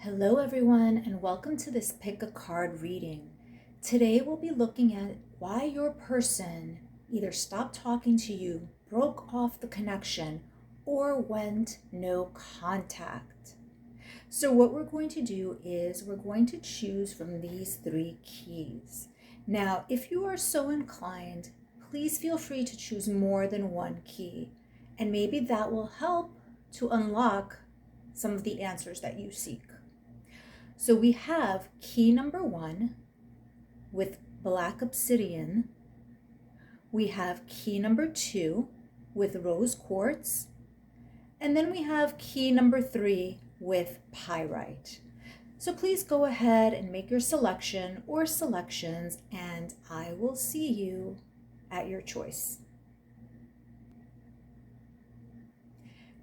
Hello everyone, and welcome to this pick a card reading. Today we'll be looking at why your person either stopped talking to you, broke off the connection, or went no contact. So what we're going to do is we're going to choose from these three keys. Now, if you are so inclined, please feel free to choose more than one key, and maybe that will help to unlock some of the answers that you seek. So we have key number 1 with Black Obsidian. We have key number 2 with Rose Quartz. And then we have key number 3 with Pyrite. So please go ahead and make your selection or selections, and I will see you at your choice.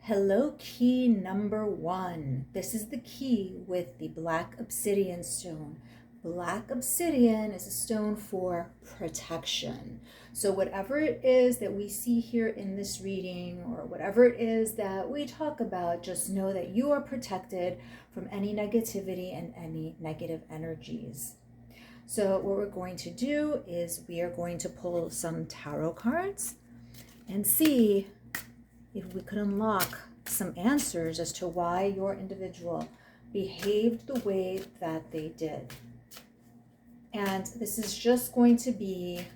Hello, key number 1. This is the key with the Black Obsidian stone. Black Obsidian is a stone for protection. So whatever it is that we see here in this reading, or whatever it is that we talk about, just know that you are protected from any negativity and any negative energies. So what we're going to do is we are going to pull some tarot cards and see if we could unlock some answers as to why your individual behaved the way that they did. And this is just going to be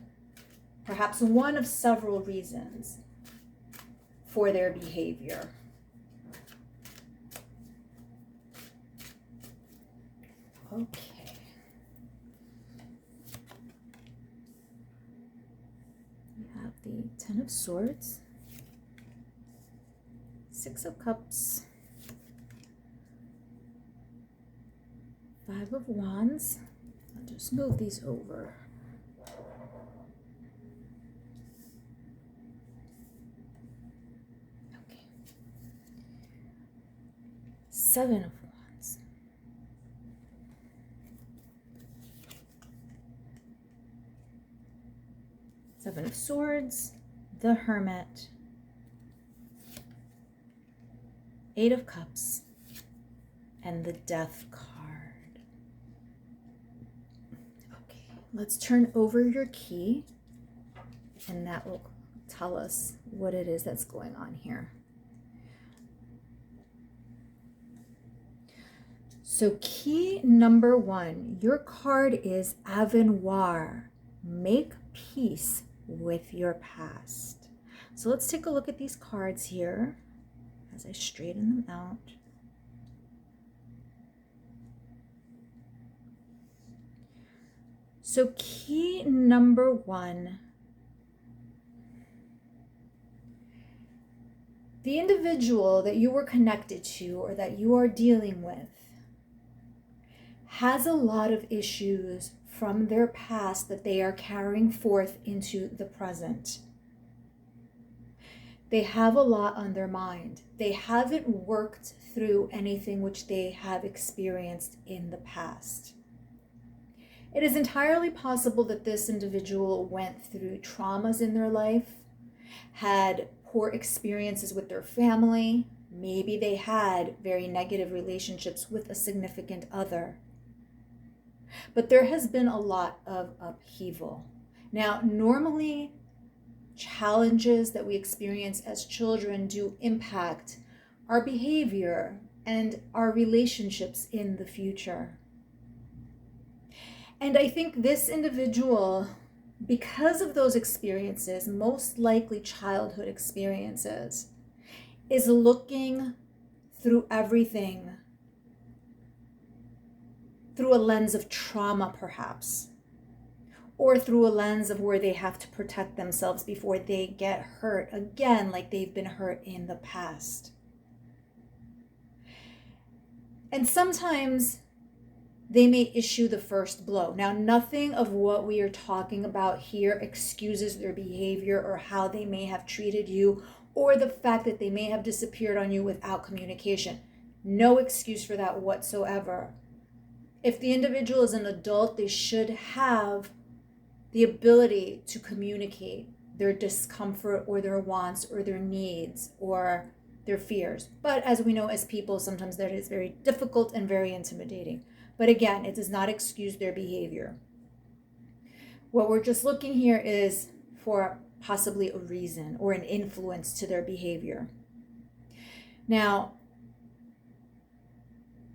perhaps one of several reasons for their behavior. Okay. We have the Ten of Swords, Six of Cups, Five of Wands. I'll just move these over. Okay. Seven of Wands. Seven of Swords, the Hermit, Eight of Cups, and the Death card. Okay, let's turn over your key, and that will tell us what it is that's going on here. So key number 1, your card is Avenir. Make peace with your past. So let's take a look at these cards here as I straighten them out. So key number 1, the individual that you were connected to or that you are dealing with has a lot of issues from their past that they are carrying forth into the present. They have a lot on their mind. They haven't worked through anything which they have experienced in the past. It is entirely possible that this individual went through traumas in their life, had poor experiences with their family. Maybe they had very negative relationships with a significant other. But there has been a lot of upheaval. Now, normally, challenges that we experience as children do impact our behavior and our relationships in the future. And I think this individual, because of those experiences, most likely childhood experiences, is looking through everything through a lens of trauma, perhaps, or through a lens of where they have to protect themselves before they get hurt again, like they've been hurt in the past. And sometimes they may issue the first blow. Now, nothing of what we are talking about here excuses their behavior or how they may have treated you or the fact that they may have disappeared on you without communication. No excuse for that whatsoever. If the individual is an adult, they should have the ability to communicate their discomfort or their wants or their needs or their fears. But as we know, as people, sometimes that is very difficult and very intimidating. But again, it does not excuse their behavior. What we're just looking here is for possibly a reason or an influence to their behavior. Now,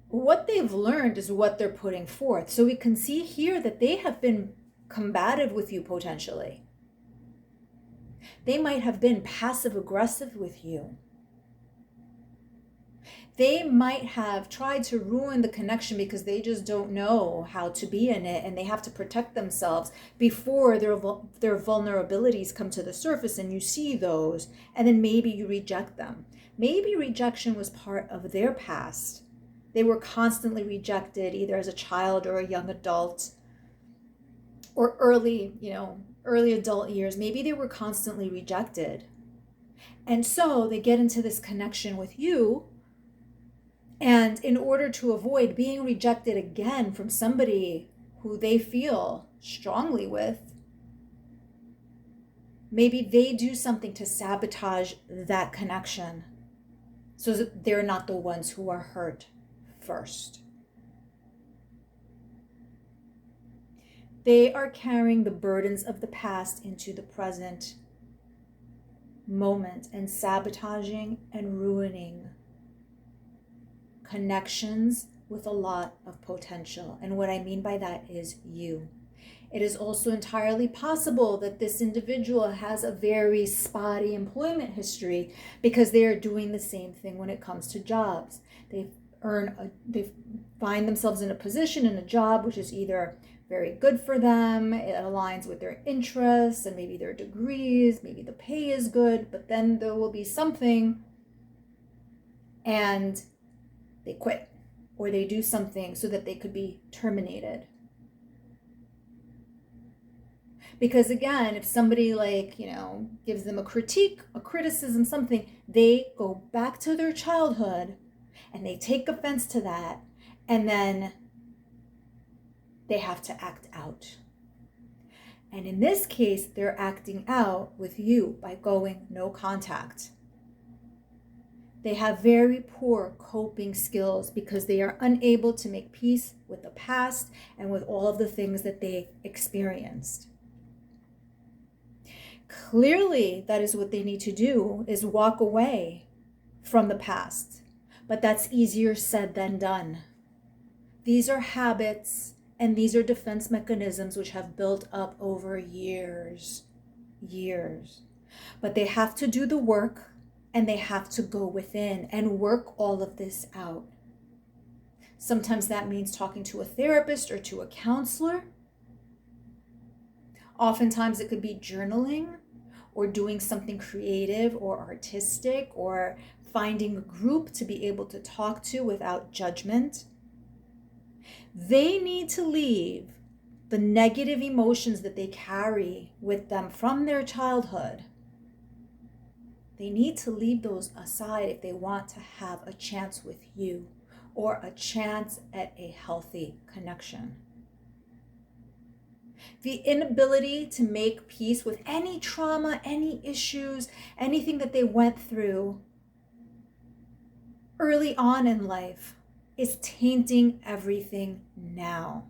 what they've learned is what they're putting forth. So we can see here that they have been combative with you potentially. They might have been passive aggressive with you. They might have tried to ruin the connection because they just don't know how to be in it, and they have to protect themselves before their vulnerabilities come to the surface, and you see those, and then maybe you reject them. Maybe rejection was part of their past. They were constantly rejected either as a child or a young adult or early adult years. Maybe they were constantly rejected. And so they get into this connection with you. And in order to avoid being rejected again from somebody who they feel strongly with, maybe they do something to sabotage that connection so that they're not the ones who are hurt first. They are carrying the burdens of the past into the present moment and sabotaging and ruining connections with a lot of potential. And what I mean by that is you. It is also entirely possible that this individual has a very spotty employment history because they are doing the same thing when it comes to jobs. They find themselves in a position in a job which is either very good for them, it aligns with their interests and maybe their degrees, maybe the pay is good, but then there will be something and they quit or they do something so that they could be terminated. Because again, if somebody gives them a critique, a criticism, something, they go back to their childhood and they take offense to that, and then they have to act out. And in this case, they're acting out with you by going no contact. They have very poor coping skills because they are unable to make peace with the past and with all of the things that they experienced. Clearly, that is what they need to do, is walk away from the past. But that's easier said than done. These are habits and these are defense mechanisms which have built up over years. But they have to do the work and they have to go within and work all of this out. Sometimes that means talking to a therapist or to a counselor. Oftentimes it could be journaling or doing something creative or artistic or finding a group to be able to talk to without judgment. They need to leave the negative emotions that they carry with them from their childhood. They need to leave those aside if they want to have a chance with you or a chance at a healthy connection. The inability to make peace with any trauma, any issues, anything that they went through early on in life is tainting everything now.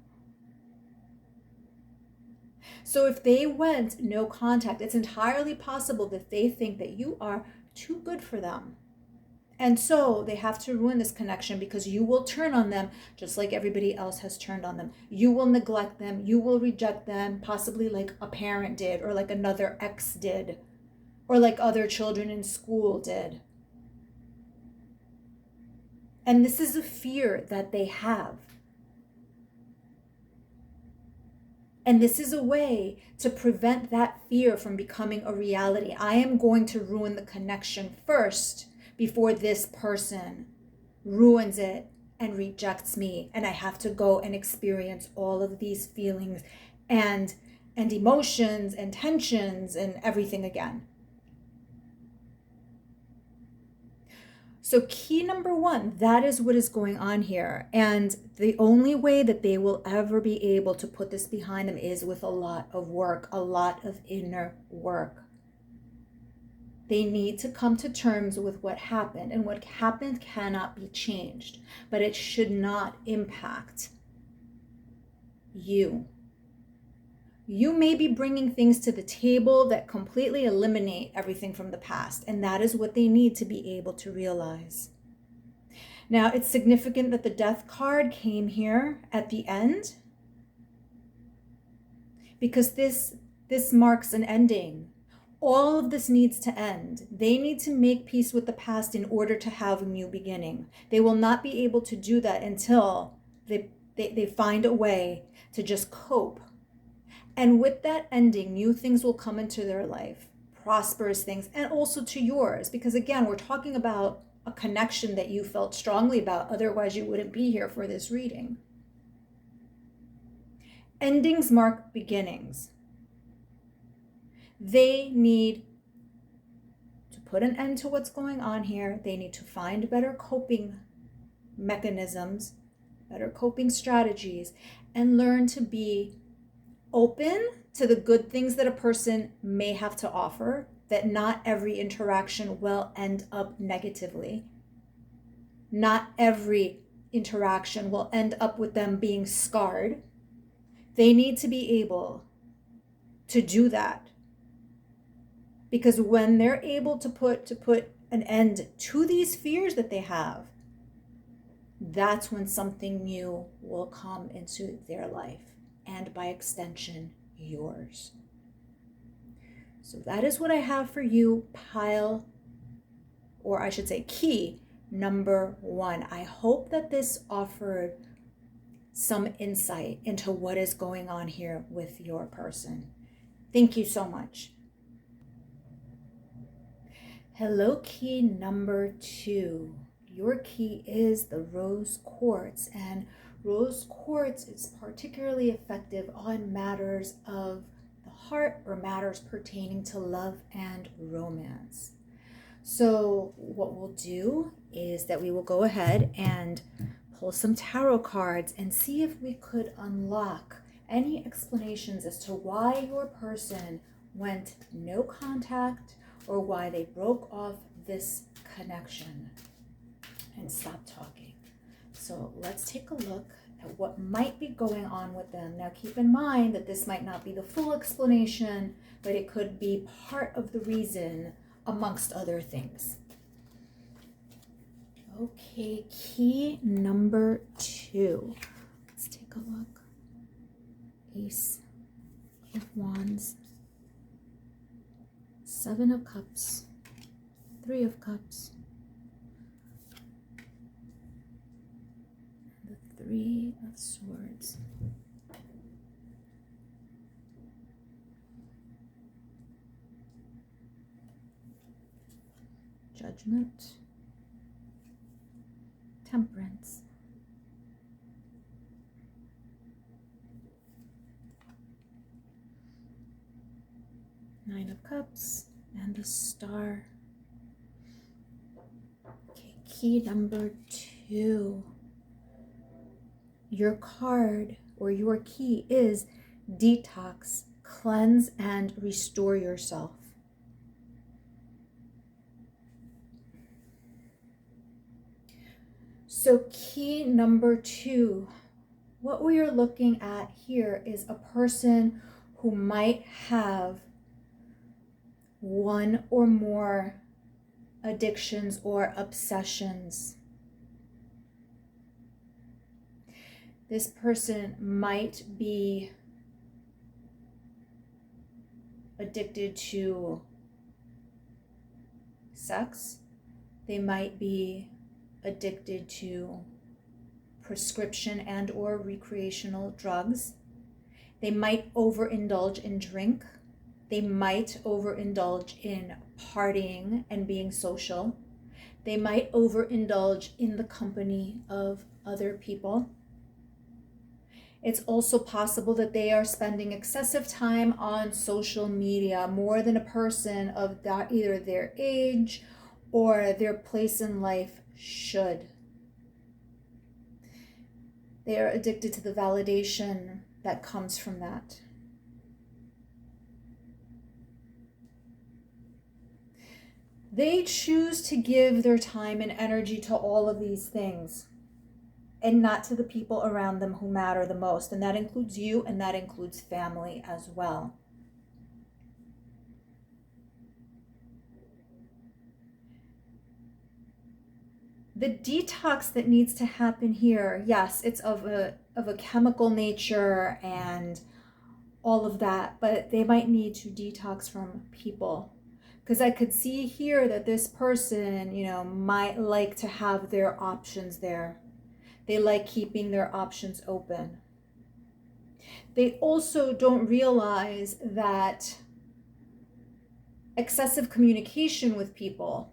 So if they went no contact, it's entirely possible that they think that you are too good for them. And so they have to ruin this connection because you will turn on them just like everybody else has turned on them. You will neglect them. You will reject them, possibly like a parent did or like another ex did or like other children in school did. And this is a fear that they have. And this is a way to prevent that fear from becoming a reality. I am going to ruin the connection first before this person ruins it and rejects me. And I have to go and experience all of these feelings and emotions and tensions and everything again. So key number one, that is what is going on here. And the only way that they will ever be able to put this behind them is with a lot of work, a lot of inner work. They need to come to terms with what happened, and what happened cannot be changed, but it should not impact you. You may be bringing things to the table that completely eliminate everything from the past, and that is what they need to be able to realize. Now, it's significant that the Death card came here at the end, because this marks an ending. All of this needs to end. They need to make peace with the past in order to have a new beginning. They will not be able to do that until they find a way to just cope. And with that ending, new things will come into their life, prosperous things, and also to yours. Because again, we're talking about a connection that you felt strongly about. Otherwise, you wouldn't be here for this reading. Endings mark beginnings. They need to put an end to what's going on here. They need to find better coping mechanisms, better coping strategies, and learn to be open to the good things that a person may have to offer, that not every interaction will end up negatively. Not every interaction will end up with them being scarred. They need to be able to do that. Because when they're able to put an end to these fears that they have, that's when something new will come into their life, and by extension, yours. So that is what I have for you, key number 1. I hope that this offered some insight into what is going on here with your person. Thank you so much. Hello, key number 2. Your key is the Rose Quartz, and Rose Quartz is particularly effective on matters of the heart or matters pertaining to love and romance. So what we'll do is that we will go ahead and pull some tarot cards and see if we could unlock any explanations as to why your person went no contact, or why they broke off this connection and stopped talking. So let's take a look at what might be going on with them. Now keep in mind that this might not be the full explanation, but it could be part of the reason amongst other things. Okay, key number 2. Let's take a look. Ace of Wands, 7 of Cups, 3 of Cups, and the 3 of Swords. Judgment, Temperance, Nine of Cups, and the Star. Okay, key number 2. Your card or your key is detox, cleanse, and restore yourself. So key number 2, what we are looking at here is a person who might have one or more addictions or obsessions. This person might be addicted to sex. They might be addicted to prescription and or recreational drugs. They might overindulge in drink. They might overindulge in partying and being social. They might overindulge in the company of other people. It's also possible that they are spending excessive time on social media, more than a person of that, either their age or their place in life should. They are addicted to the validation that comes from that. They choose to give their time and energy to all of these things and not to the people around them who matter the most. And that includes you, and that includes family as well. The detox that needs to happen here, yes, it's of a chemical nature and all of that, but they might need to detox from people. Because I could see here that this person, might like to have their options there. They like keeping their options open. They also don't realize that excessive communication with people,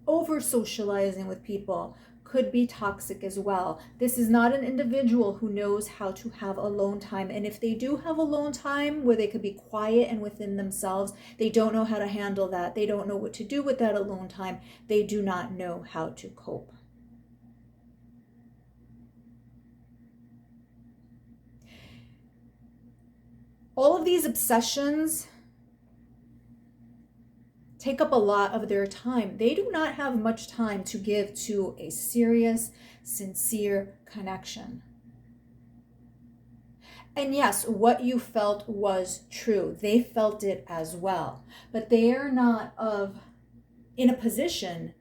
over socializing with people, could be toxic as well. This is not an individual who knows how to have alone time. And if they do have alone time where they could be quiet and within themselves, they don't know how to handle that. They don't know what to do with that alone time. They do not know how to cope. All of these obsessions take up a lot of their time. They do not have much time to give to a serious, sincere connection. And yes, what you felt was true. They felt it as well. But they are not in a position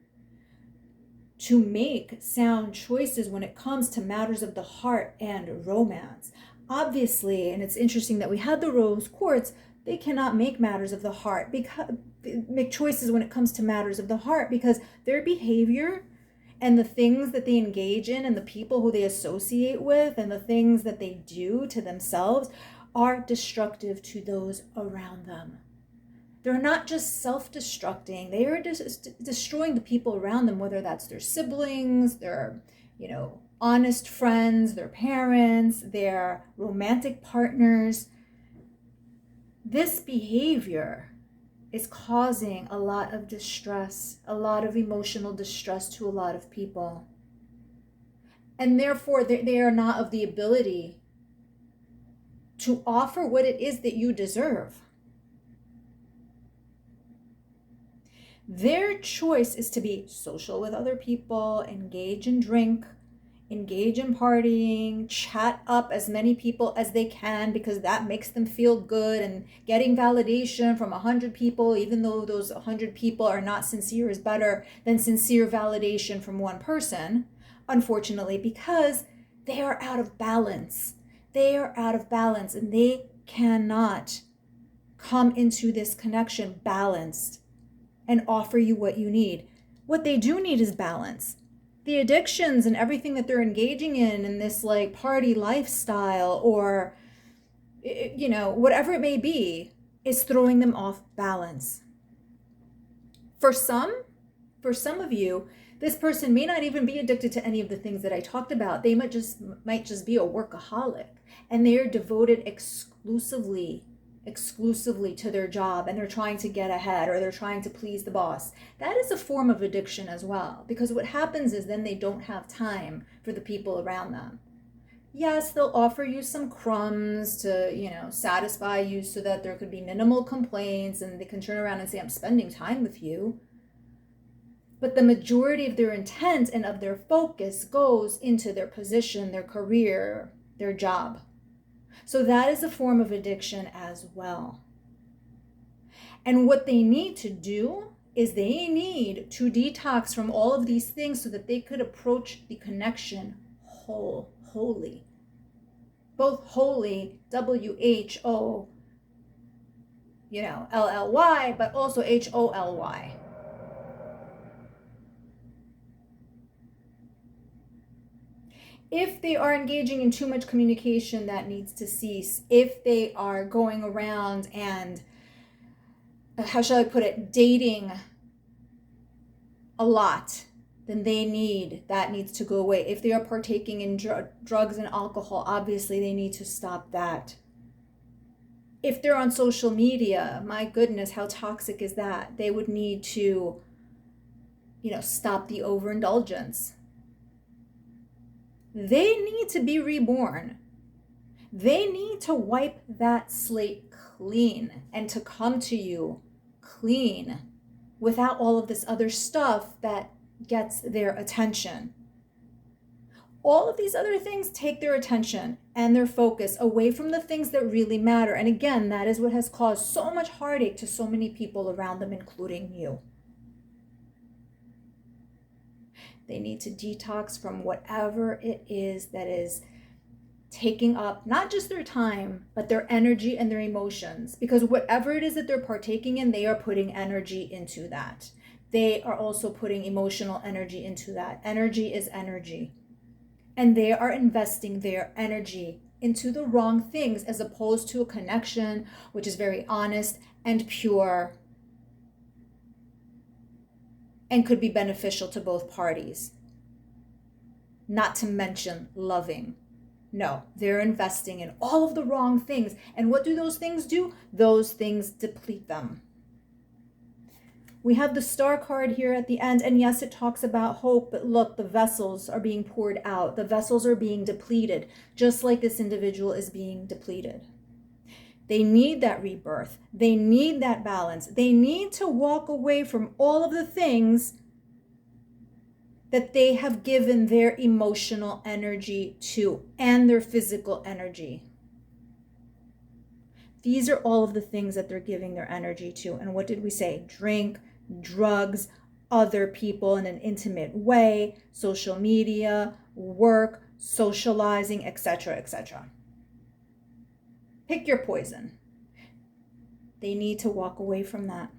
to make sound choices when it comes to matters of the heart and romance. Obviously, and it's interesting that we had the Rose Quartz, they cannot make matters of the heart, make choices when it comes to matters of the heart, because their behavior and the things that they engage in and the people who they associate with and the things that they do to themselves are destructive to those around them. They're not just self-destructing, they are destroying the people around them, whether that's their siblings, their, honest friends, their parents, their romantic partners. This behavior is causing a lot of distress, a lot of emotional distress to a lot of people. And therefore, they are not of the ability to offer what it is that you deserve. Their choice is to be social with other people, engage in drink, engage in partying, chat up as many people as they can because that makes them feel good, and getting validation from 100 people, even though those 100 people are not sincere, is better than sincere validation from one person, unfortunately, because they are out of balance. They are out of balance and they cannot come into this connection balanced and offer you what you need. What they do need is balance. The addictions and everything that they're engaging in this party lifestyle or, whatever it may be, is throwing them off balance. For some of you, this person may not even be addicted to any of the things that I talked about. They might just be a workaholic, and they are devoted exclusively to their job, and they're trying to get ahead, or they're trying to please the boss. That is a form of addiction as well, because what happens is then they don't have time for the people around them. Yes, they'll offer you some crumbs to, satisfy you so that there could be minimal complaints and they can turn around and say, I'm spending time with you. But the majority of their intent and of their focus goes into their position, their career, their job. So that is a form of addiction as well. And what they need to do is they need to detox from all of these things so that they could approach the connection wholly. Both wholly, W-H-O, L-L-Y, but also H-O-L-Y. If they are engaging in too much communication, that needs to cease. If they are going around and, how shall I put it, dating a lot, then that needs to go away. If they are partaking in drugs and alcohol, obviously they need to stop that. If they're on social media, my goodness, how toxic is that? They would need to, stop the overindulgence. They need to be reborn. They need to wipe that slate clean and to come to you clean without all of this other stuff that gets their attention. All of these other things take their attention and their focus away from the things that really matter. And again, that is what has caused so much heartache to so many people around them, including you. They need to detox from whatever it is that is taking up not just their time, but their energy and their emotions. Because whatever it is that they're partaking in, they are putting energy into that. They are also putting emotional energy into that. Energy is energy. And they are investing their energy into the wrong things, as opposed to a connection which is very honest and pure and could be beneficial to both parties. Not to mention loving. No, they're investing in all of the wrong things. And what do those things do? Those things deplete them. We have the Star card here at the end, and yes, it talks about hope, but look, the vessels are being poured out. The vessels are being depleted, just like this individual is being depleted. They need that rebirth. They need that balance. They need to walk away from all of the things that they have given their emotional energy to and their physical energy. These are all of the things that they're giving their energy to. And what did we say? Drink, drugs, other people in an intimate way, social media, work, socializing, etc., etc. Pick your poison. They need to walk away from that.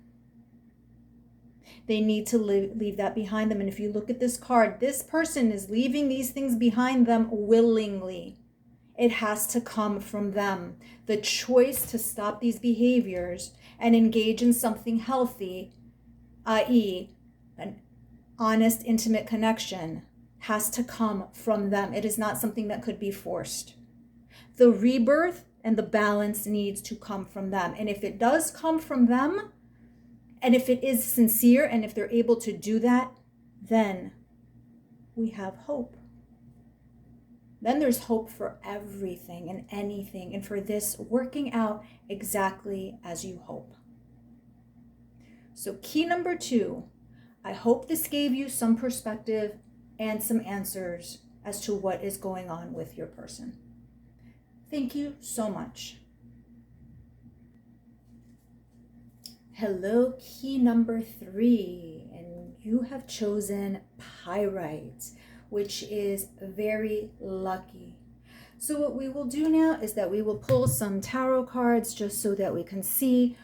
They need to leave that behind them. And if you look at this card, this person is leaving these things behind them willingly. It has to come from them. The choice to stop these behaviors and engage in something healthy, i.e., an honest, intimate connection, has to come from them. It is not something that could be forced. The rebirth and the balance needs to come from them. And if it does come from them, and if it is sincere, and if they're able to do that, then we have hope. Then there's hope for everything and anything, and for this working out exactly as you hope. So key number 2, I hope this gave you some perspective and some answers as to what is going on with your person. Thank you so much. Hello, key number 3, and you have chosen Pyrite, which is very lucky. So what we will do now is that we will pull some tarot cards just so that we can see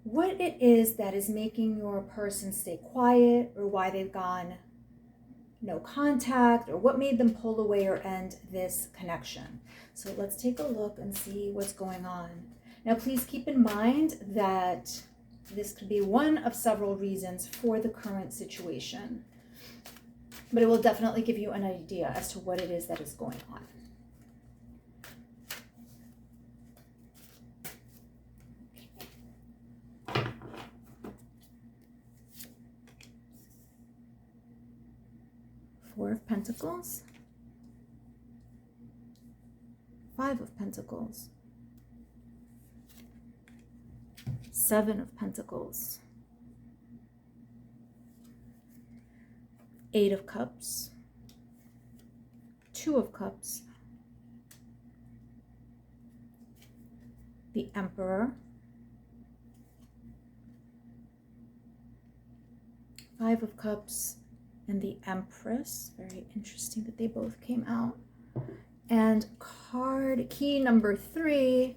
what it is that is making your person stay quiet, or why they've gone no contact, or what made them pull away or end this connection. So let's take a look and see what's going on. Now, please keep in mind that this could be one of several reasons for the current situation, but it will definitely give you an idea as to what it is that is going on. Four of Pentacles, Five of Pentacles, Seven of Pentacles, Eight of Cups, Two of Cups, the Emperor, Five of Cups, and the Empress. Very interesting that they both came out. And card key number 3,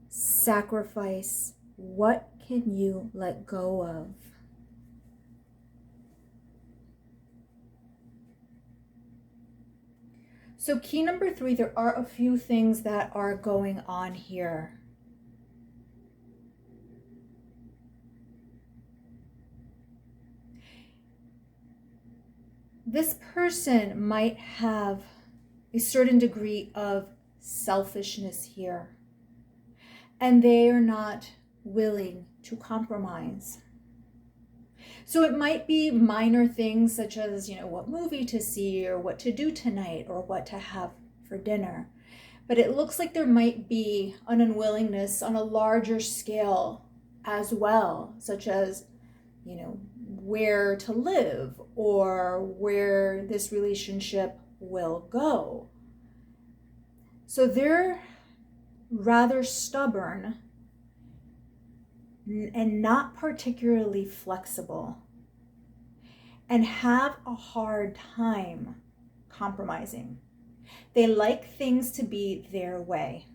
sacrifice. What can you let go of? So key number 3, there are a few things that are going on here. This person might have a certain degree of selfishness here, and they are not willing to compromise. So it might be minor things such as, what movie to see, or what to do tonight, or what to have for dinner. But it looks like there might be an unwillingness on a larger scale as well, such as where to live or where this relationship will go. So they're rather stubborn and not particularly flexible and have a hard time compromising. They like things to be their way.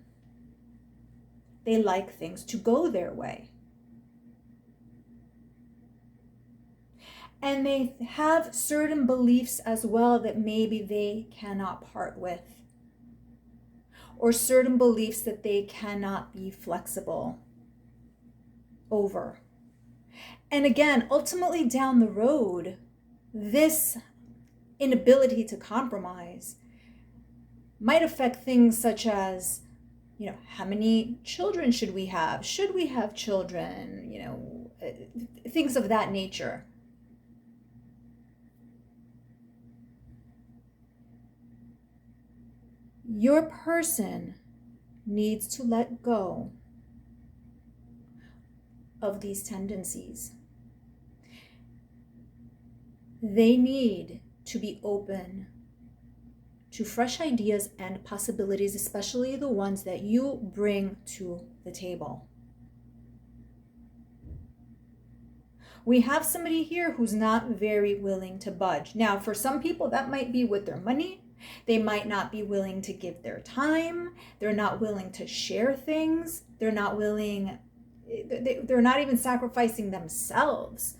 They like things to go their way. And they have certain beliefs as well that maybe they cannot part with, or certain beliefs that they cannot be flexible over. And again, ultimately down the road, this inability to compromise might affect things such as, how many children should we have? Should we have children? Things of that nature. Your person needs to let go of these tendencies. They need to be open to fresh ideas and possibilities, especially the ones that you bring to the table. We have somebody here who's not very willing to budge. Now, for some people, that might be with their money. They might not be willing to give their time. They're not willing to share things. They're not even sacrificing themselves.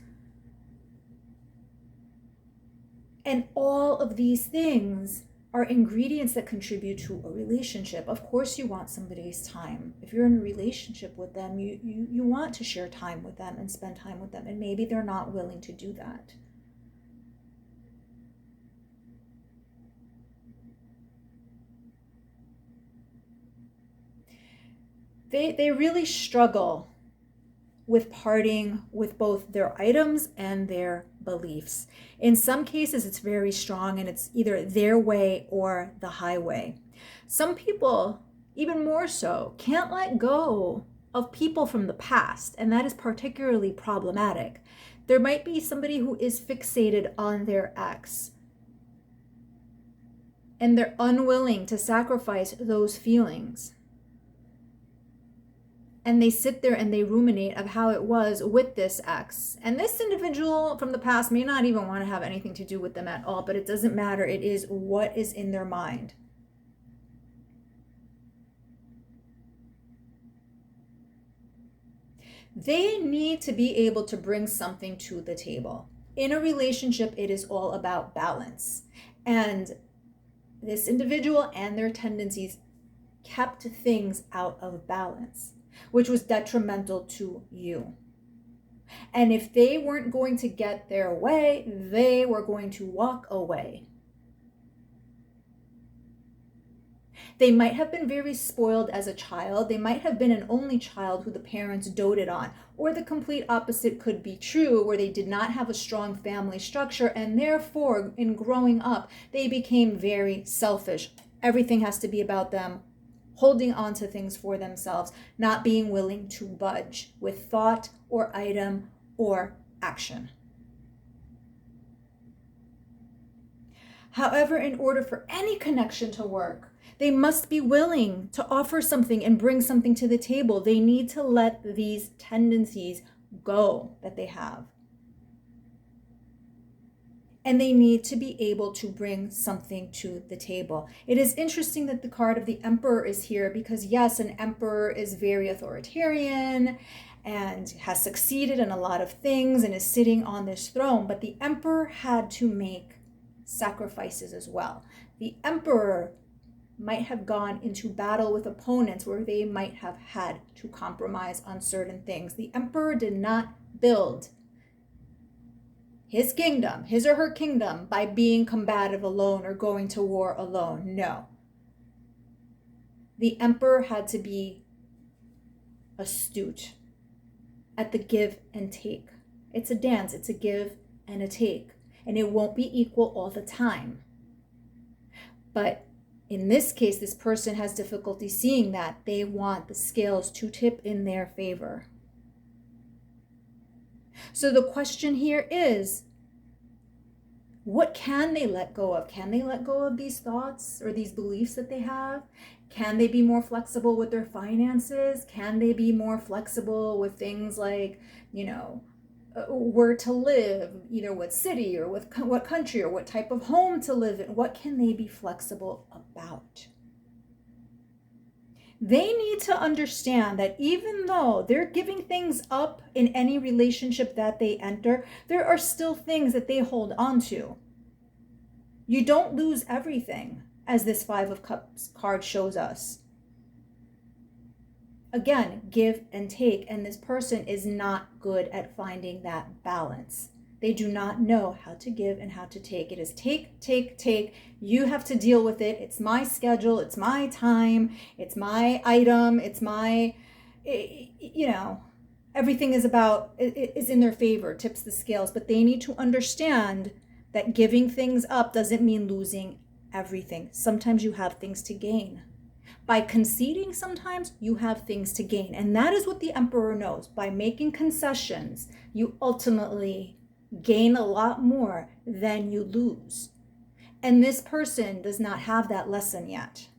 And all of these things are ingredients that contribute to a relationship. Of course, you want somebody's time. If you're in a relationship with them, you want to share time with them and spend time with them. And maybe they're not willing to do that. They really struggle with parting with both their items and their beliefs. In some cases, it's very strong and it's either their way or the highway. Some people, even more so, can't let go of people from the past, and that is particularly problematic. There might be somebody who is fixated on their ex, and they're unwilling to sacrifice those feelings. And they sit there and they ruminate of how it was with this ex. And this individual from the past may not even want to have anything to do with them at all, but it doesn't matter. It is what is in their mind. They need to be able to bring something to the table. In a relationship, it is all about balance. And this individual and their tendencies kept things out of balance, which was detrimental to you. And if they weren't going to get their way, they were going to walk away. They might have been very spoiled as a child. They might have been an only child who the parents doted on. Or the complete opposite could be true, where they did not have a strong family structure, and therefore, in growing up, they became very selfish. Everything has to be about them, holding on to things for themselves, not being willing to budge with thought or item or action. However, in order for any connection to work, they must be willing to offer something and bring something to the table. They need to let these tendencies go that they have. And they need to be able to bring something to the table. It is interesting that the card of the Emperor is here because, yes, an emperor is very authoritarian and has succeeded in a lot of things and is sitting on this throne, but the Emperor had to make sacrifices as well. The Emperor might have gone into battle with opponents where they might have had to compromise on certain things. The Emperor did not build his kingdom, his or her kingdom, by being combative alone or going to war alone. No. The Emperor had to be astute at the give and take. It's a dance, it's a give and a take, and it won't be equal all the time. But in this case, this person has difficulty seeing that. They want the scales to tip in their favor. So the question here is, what can they let go of? Can they let go of these thoughts or these beliefs that they have? Can they be more flexible with their finances? Can they be more flexible with things like, where to live, either what city or with what country or what type of home to live in? What can they be flexible about? They need to understand that even though they're giving things up in any relationship that they enter, there are still things that they hold on to. You don't lose everything, as this Five of Cups card shows us. Again, give and take, and this person is not good at finding that balance. They do not know how to give and how to take. It is take, take, take. You have to deal with it. It's my schedule. It's my time. It's my item. It's my, everything is in their favor, tips the scales. But they need to understand that giving things up doesn't mean losing everything. Sometimes you have things to gain. By conceding, sometimes you have things to gain. And that is what the Emperor knows. By making concessions, you ultimately gain a lot more than you lose. And this person does not have that lesson yet.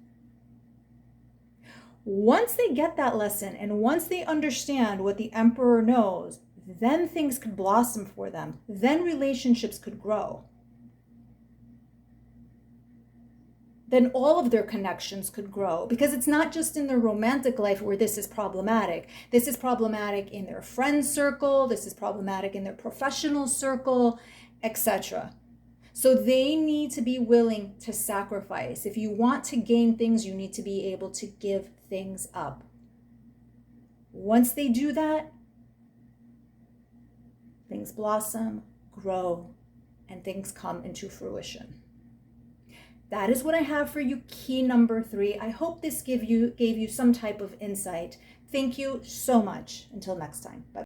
Once they get that lesson and once they understand what the Emperor knows, then things could blossom for them. Then relationships could grow. Then all of their connections could grow, because it's not just in their romantic life where this is problematic. This is problematic in their friend circle. This is problematic in their professional circle, etc. So they need to be willing to sacrifice. If you want to gain things, you need to be able to give things up. Once they do that, things blossom, grow, and things come into fruition. That is what I have for you, key number 3. I hope this gave you some type of insight. Thank you so much. Until next time. Bye.